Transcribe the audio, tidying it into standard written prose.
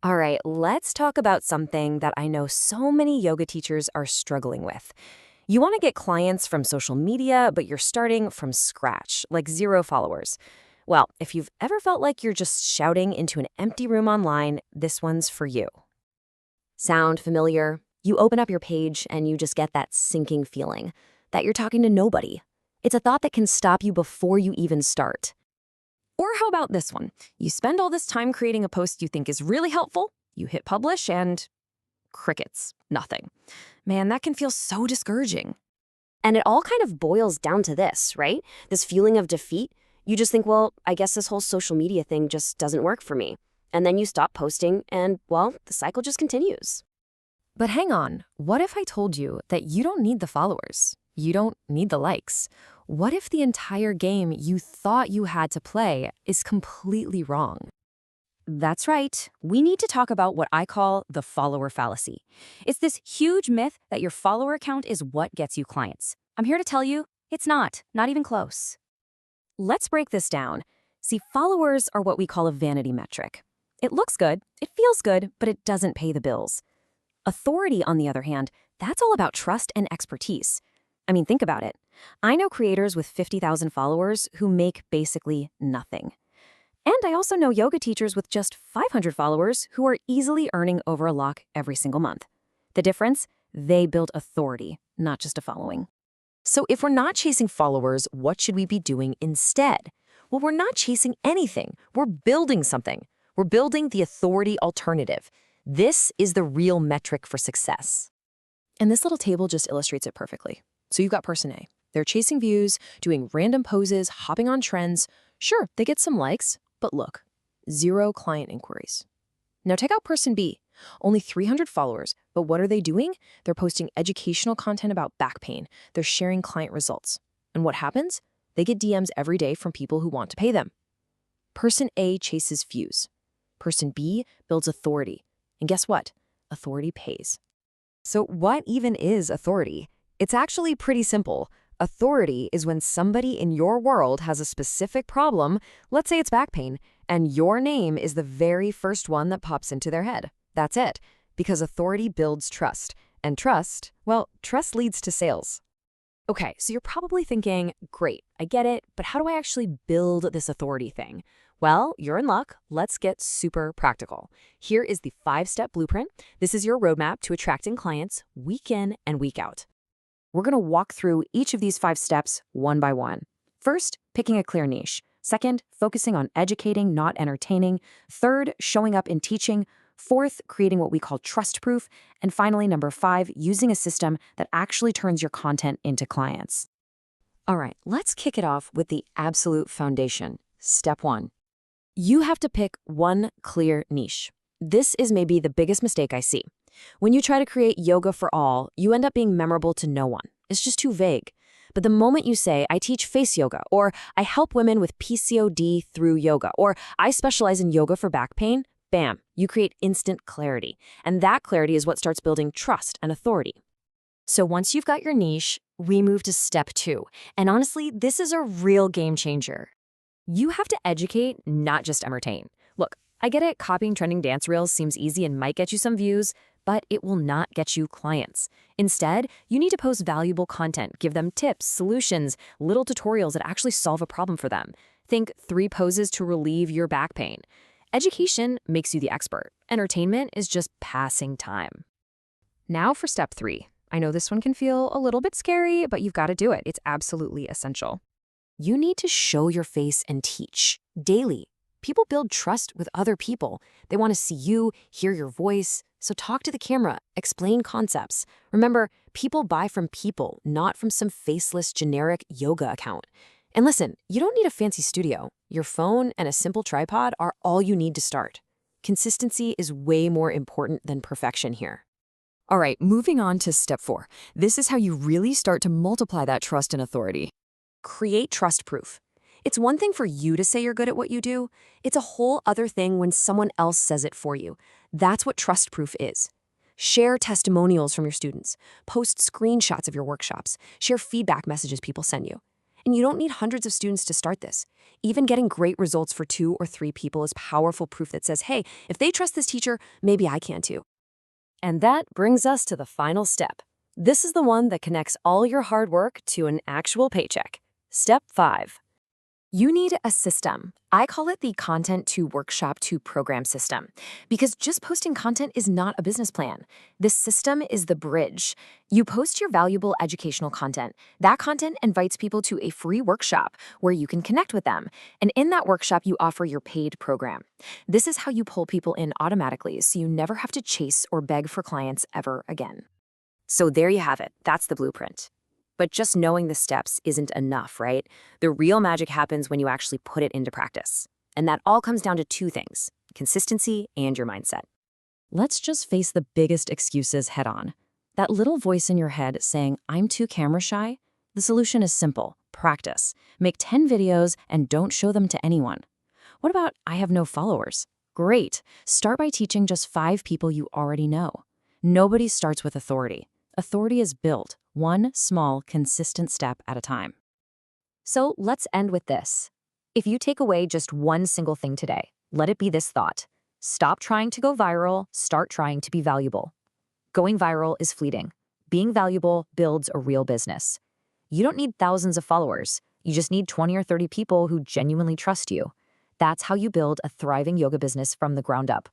All right, let's talk about something that I know so many yoga teachers are struggling with. You want to get clients from social media, but you're starting from scratch, like zero followers. Well, if you've ever felt like you're just shouting into an empty room online, this one's for you. Sound familiar? You open up your page and you just get that sinking feeling that you're talking to nobody. It's a thought that can stop you before you even start. Or how about this one? You spend all this time creating a post you think is really helpful, you hit publish, and crickets, nothing. Man, that can feel so discouraging. And it all kind of boils down to this, right? This feeling of defeat. You just think, well, I guess this whole social media thing just doesn't work for me. And then you stop posting and, well, the cycle just continues. But hang on, what if I told you that you don't need the followers? You don't need the likes. What if the entire game you thought you had to play is completely wrong? That's right. We need to talk about what I call the follower fallacy. It's this huge myth that your follower count is what gets you clients. I'm here to tell you, it's not even close. Let's break this down. See, followers are what we call a vanity metric. It looks good, it feels good, but it doesn't pay the bills. Authority, on the other hand, that's all about trust and expertise. I mean, think about it. I know creators with 50,000 followers who make basically nothing. And I also know yoga teachers with just 500 followers who are easily earning over a lakh every single month. The difference? They build authority, not just a following. So if we're not chasing followers, what should we be doing instead? Well, we're not chasing anything. We're building something. We're building the authority alternative. This is the real metric for success. And this little table just illustrates it perfectly. So you've got person A. They're chasing views, doing random poses, hopping on trends. Sure, they get some likes, but look, 0 client inquiries. Now take out person B. Only 300 followers, but what are they doing? They're posting educational content about back pain. They're sharing client results. And what happens? They get DMs every day from people who want to pay them. Person A chases views. Person B builds authority. And guess what? Authority pays. So what even is authority? It's actually pretty simple. Authority is when somebody in your world has a specific problem, let's say it's back pain, and your name is the very first one that pops into their head. That's it, because authority builds trust. And trust, well, trust leads to sales. Okay, so you're probably thinking, great, I get it, but how do I actually build this authority thing? Well, you're in luck. Let's get super practical. Here is the 5-step blueprint. This is your roadmap to attracting clients week in and week out. We're going to walk through each of these 5 steps one by one. First, picking a clear niche. Second, focusing on educating, not entertaining. Third, showing up in teaching. Fourth, creating what we call trust proof. And finally, number 5, using a system that actually turns your content into clients. All right, let's kick it off with the absolute foundation. Step 1. You have to pick one clear niche. This is maybe the biggest mistake I see. When you try to create yoga for all, you end up being memorable to no one. It's just too vague. But the moment you say, I teach face yoga, or I help women with PCOD through yoga, or I specialize in yoga for back pain, bam, you create instant clarity. And that clarity is what starts building trust and authority. So once you've got your niche, we move to step 2. And honestly, this is a real game changer. You have to educate, not just entertain. Look, I get it, copying trending dance reels seems easy and might get you some views, but it will not get you clients. Instead, you need to post valuable content, give them tips, solutions, little tutorials that actually solve a problem for them. Think 3 poses to relieve your back pain. Education makes you the expert. Entertainment is just passing time. Now for step 3. I know this one can feel a little bit scary, but you've got to do it. It's absolutely essential. You need to show your face and teach daily. People build trust with other people. They want to see you, hear your voice. So talk to the camera, explain concepts. Remember, people buy from people, not from some faceless generic yoga account. And listen, you don't need a fancy studio. Your phone and a simple tripod are all you need to start. Consistency is way more important than perfection here. All right, moving on to step 4. This is how you really start to multiply that trust and authority. Create trust proof. It's one thing for you to say you're good at what you do. It's a whole other thing when someone else says it for you. That's what trust proof is. Share testimonials from your students. Post screenshots of your workshops. Share feedback messages people send you. And you don't need hundreds of students to start this. Even getting great results for 2 or 3 people is powerful proof that says, hey, if they trust this teacher, maybe I can too. And that brings us to the final step. This is the one that connects all your hard work to an actual paycheck. Step 5. You need a system. I call it the Content to Workshop to Program system, because just posting content is not a business plan. This system is the bridge. You post your valuable educational content. That content invites people to a free workshop where you can connect with them. And in that workshop, you offer your paid program. This is how you pull people in automatically, so you never have to chase or beg for clients ever again. So there you have it. That's the blueprint. But just knowing the steps isn't enough, right? The real magic happens when you actually put it into practice. And that all comes down to 2 things: consistency and your mindset. Let's just face the biggest excuses head on. That little voice in your head saying, I'm too camera shy? The solution is simple: practice. Make 10 videos and don't show them to anyone. What about, I have no followers? Great. Start by teaching just 5 people you already know. Nobody starts with authority. Authority is built, one small, consistent step at a time. So let's end with this. If you take away just one single thing today, let it be this thought: stop trying to go viral, start trying to be valuable. Going viral is fleeting. Being valuable builds a real business. You don't need thousands of followers. You just need 20 or 30 people who genuinely trust you. That's how you build a thriving yoga business from the ground up.